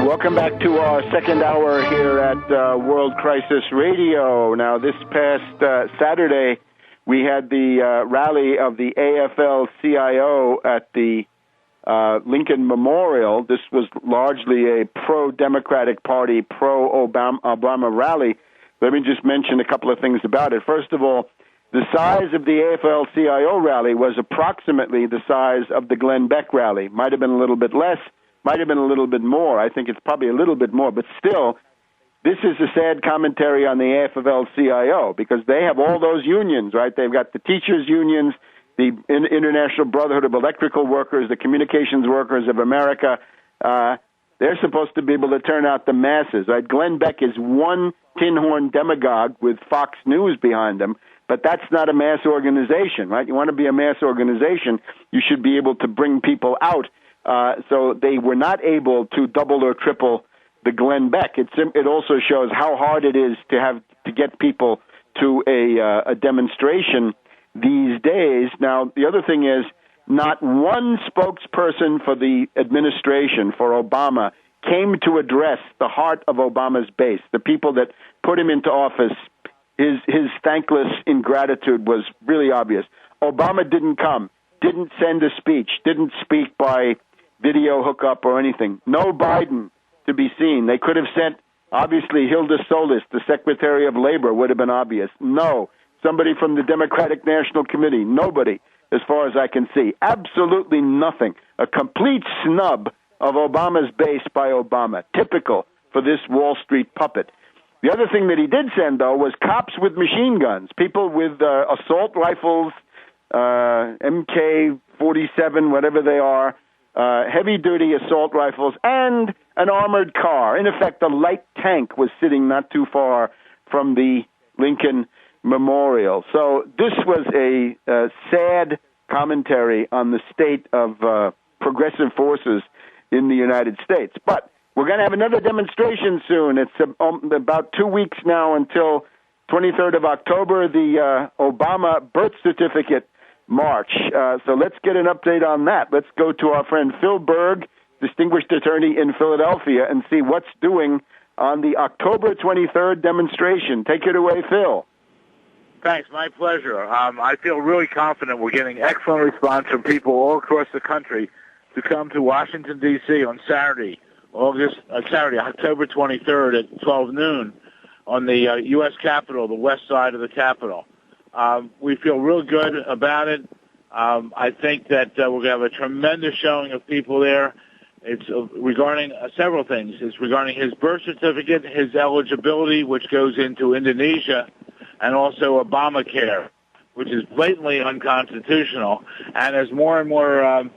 Welcome back to our second hour here at World Crisis Radio. Now, this past Saturday, we had the rally of the AFL-CIO at the Lincoln Memorial. This was largely a pro-Democratic Party, pro-Obama rally. Let me just mention a couple of things about it. First of all, the size of the AFL-CIO rally was approximately the size of the Glenn Beck rally. Might have been a little bit less, might have been a little bit more. I think it's probably a little bit more, but still, this is a sad commentary on the AFL-CIO because they have all those unions, right? They've got the teachers' unions, the International Brotherhood of Electrical Workers, the Communications Workers of America. They're supposed to be able to turn out the masses, right? Glenn Beck is one tin-horn demagogue with Fox News behind him, but that's not a mass organization, right? You want to be a mass organization, you should be able to bring people out. So they were not able to double or triple the Glenn Beck. It also shows how hard it is to get people to a demonstration these days. Now, the other thing is, not one spokesperson for the administration, for Obama, came to address the heart of Obama's base, the people that put him into office. His thankless ingratitude was really obvious. Obama didn't come, didn't send a speech, didn't speak by video hookup or anything. No Biden to be seen. They could have sent, obviously, Hilda Solis, the Secretary of Labor, would have been obvious. No. Somebody from the Democratic National Committee. Nobody, as far as I can see. Absolutely nothing. A complete snub of Obama's base by Obama. Typical for this Wall Street puppet. The other thing that he did send, though, was cops with machine guns, people with assault rifles, MK-47, whatever they are, heavy-duty assault rifles, and an armored car. In effect, a light tank was sitting not too far from the Lincoln Memorial. So this was a sad commentary on the state of progressive forces in the United States. But we're going to have another demonstration soon. It's about 2 weeks now until 23rd of October, the Obama birth certificate march. So let's get an update on that. Let's go to our friend Phil Berg, distinguished attorney in Philadelphia, and see what's doing on the October 23rd demonstration. Take it away, Phil. Thanks, my pleasure. I feel really confident we're getting excellent response from people all across the country to come to Washington, D.C. on Saturday, October 23rd at 12 noon on the U.S. Capitol, the west side of the Capitol. We feel real good about it. I think that we're going to have a tremendous showing of people there. It's regarding several things. It's regarding his birth certificate, his eligibility, which goes into Indonesia, and also Obamacare, which is blatantly unconstitutional. And as more and more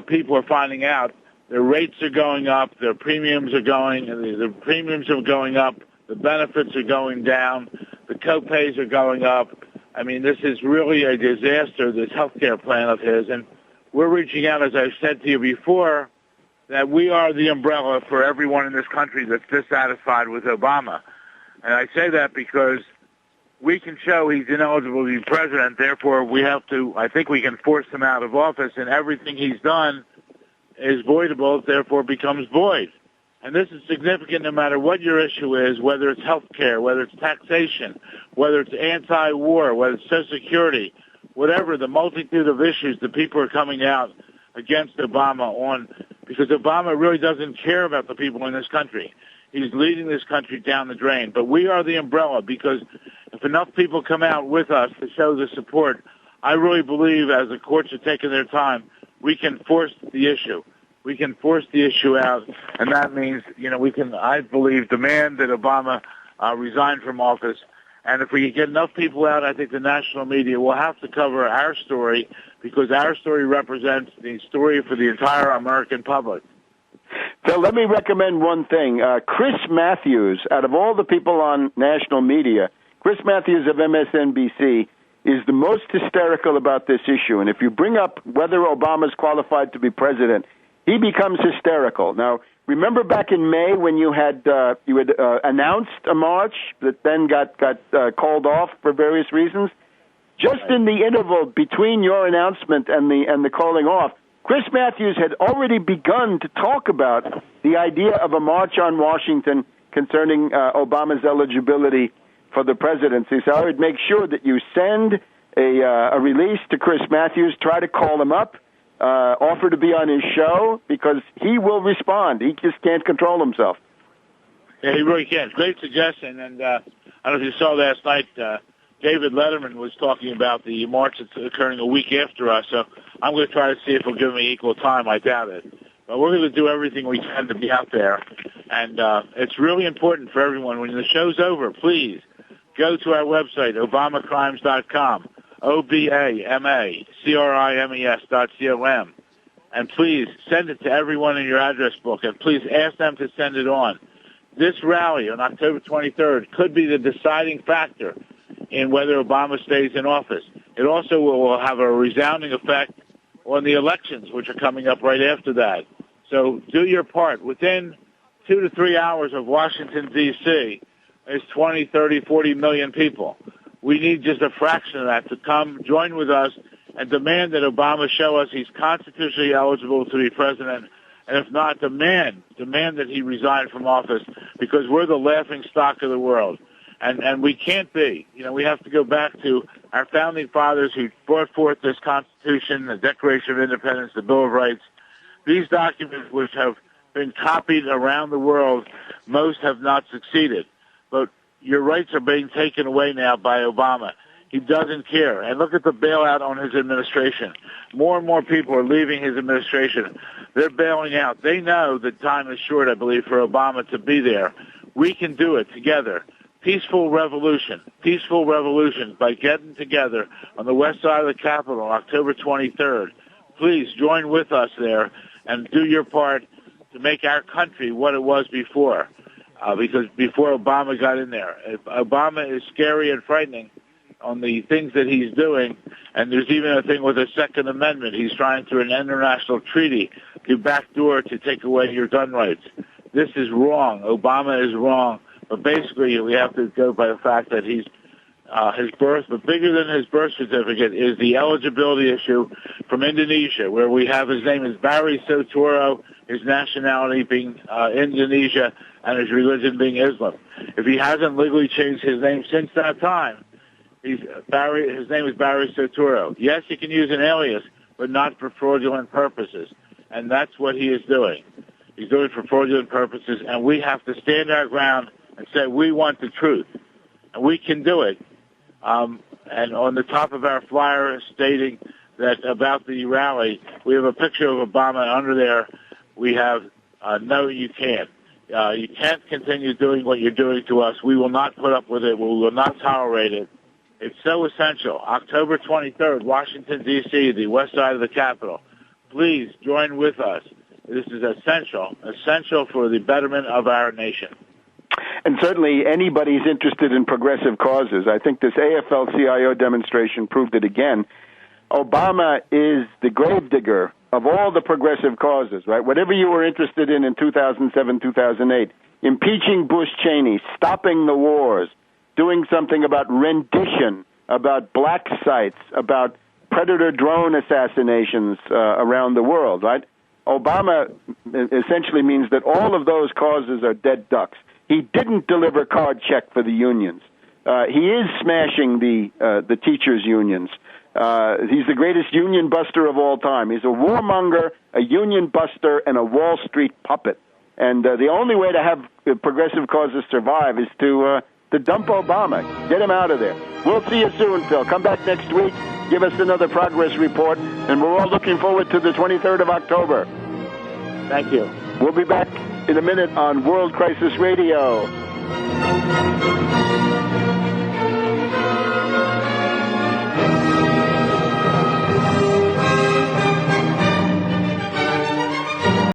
people are finding out, their rates are going up, their premiums are going up, the benefits are going down, the co-pays are going up. I mean, this is really a disaster, this health care plan of his. And we're reaching out, as I've said to you before, that we are the umbrella for everyone in this country that's dissatisfied with Obama. And I say that because we can show he's ineligible to be president, therefore I think we can force him out of office, and everything he's done is voidable, therefore becomes void. And this is significant no matter what your issue is, whether it's health care, whether it's taxation, whether it's anti-war, whether it's Social Security, whatever, the multitude of issues that people are coming out against Obama on, because Obama really doesn't care about the people in this country. He's leading this country down the drain. But we are the umbrella, because if enough people come out with us to show the support, I really believe, as the courts are taking their time, we can force the issue. We can force the issue out, and that means, we can, I believe, demand that Obama resign from office. And if we get enough people out, I think the national media will have to cover our story, because our story represents the story for the entire American public. So let me recommend one thing. Chris Matthews, out of all the people on national media, Chris Matthews of MSNBC is the most hysterical about this issue. And if you bring up whether Obama's qualified to be president, he becomes hysterical. Now, remember back in May when you had announced a march that then got called off for various reasons? Just in the interval between your announcement and the calling off, Chris Matthews had already begun to talk about the idea of a march on Washington concerning Obama's eligibility for the presidency. So I would make sure that you send a release to Chris Matthews, try to call him up, offer to be on his show, because he will respond. He just can't control himself. Yeah, he really can. Great suggestion. And I don't know if you saw last night, David Letterman was talking about the march that's occurring a week after us. So I'm going to try to see if he'll give me equal time. I doubt it. But we're going to do everything we can to be out there. And it's really important for everyone. When the show's over, please go to our website, obamacrimes.com, OBAMACRIMES.com. And please send it to everyone in your address book. And please ask them to send it on. This rally on October 23rd could be the deciding factor in whether Obama stays in office. It also will have a resounding effect on the elections, which are coming up right after that. So do your part. Within 2 to 3 hours of Washington, D.C., there's 20, 30, 40 million people. We need just a fraction of that to come join with us and demand that Obama show us he's constitutionally eligible to be president. And if not, demand that he resign from office, because we're the laughing stock of the world. And we can't be. You know, we have to go back to our founding fathers who brought forth this Constitution, the Declaration of Independence, the Bill of Rights. These documents, which have been copied around the world, most have not succeeded. But your rights are being taken away now by Obama. He doesn't care. And look at the bailout on his administration. More and more people are leaving his administration. They're bailing out. They know that time is short, I believe, for Obama to be there. We can do it together. Peaceful revolution by getting together on the west side of the Capitol on October 23rd. Please join with us there and do your part to make our country what it was before. Because before Obama got in there, Obama is scary and frightening on the things that he's doing, and there's even a thing with the Second Amendment. He's trying through an international treaty to backdoor to take away your gun rights. This is wrong. Obama is wrong. But basically, we have to go by the fact that he's his birth, but bigger than his birth certificate is the eligibility issue from Indonesia, where we have his name is Barry Sotoro, his nationality being Indonesia, and his religion being Islam. If he hasn't legally changed his name since that time, his name is Barry Sotoro. Yes, he can use an alias, but not for fraudulent purposes. And that's what he is doing. He's doing it for fraudulent purposes, and we have to stand our ground and say we want the truth. And we can do it. And on the top of our flyer stating that about the rally, we have a picture of Obama, and under there we have, no, you can't. You can't continue doing what you're doing to us. We will not put up with it. We will not tolerate it. It's so essential. October 23rd, Washington, D.C., the west side of the Capitol. Please join with us. This is essential for the betterment of our nation. And certainly anybody's interested in progressive causes. I think this AFL-CIO demonstration proved it again. Obama is the gravedigger of all the progressive causes, right? Whatever you were interested in 2007, 2008, impeaching Bush Cheney, stopping the wars, doing something about rendition, about black sites, about predator drone assassinations around the world, right? Obama essentially means that all of those causes are dead ducks. He didn't deliver card check for the unions. He is smashing the teachers' unions. He's the greatest union buster of all time. He's a warmonger, a union buster, and a Wall Street puppet. And the only way to have progressive causes survive is to dump Obama. Get him out of there. We'll see you soon, Phil. Come back next week. Give us another progress report. And we're all looking forward to the 23rd of October. Thank you. We'll be back in a minute on World Crisis Radio.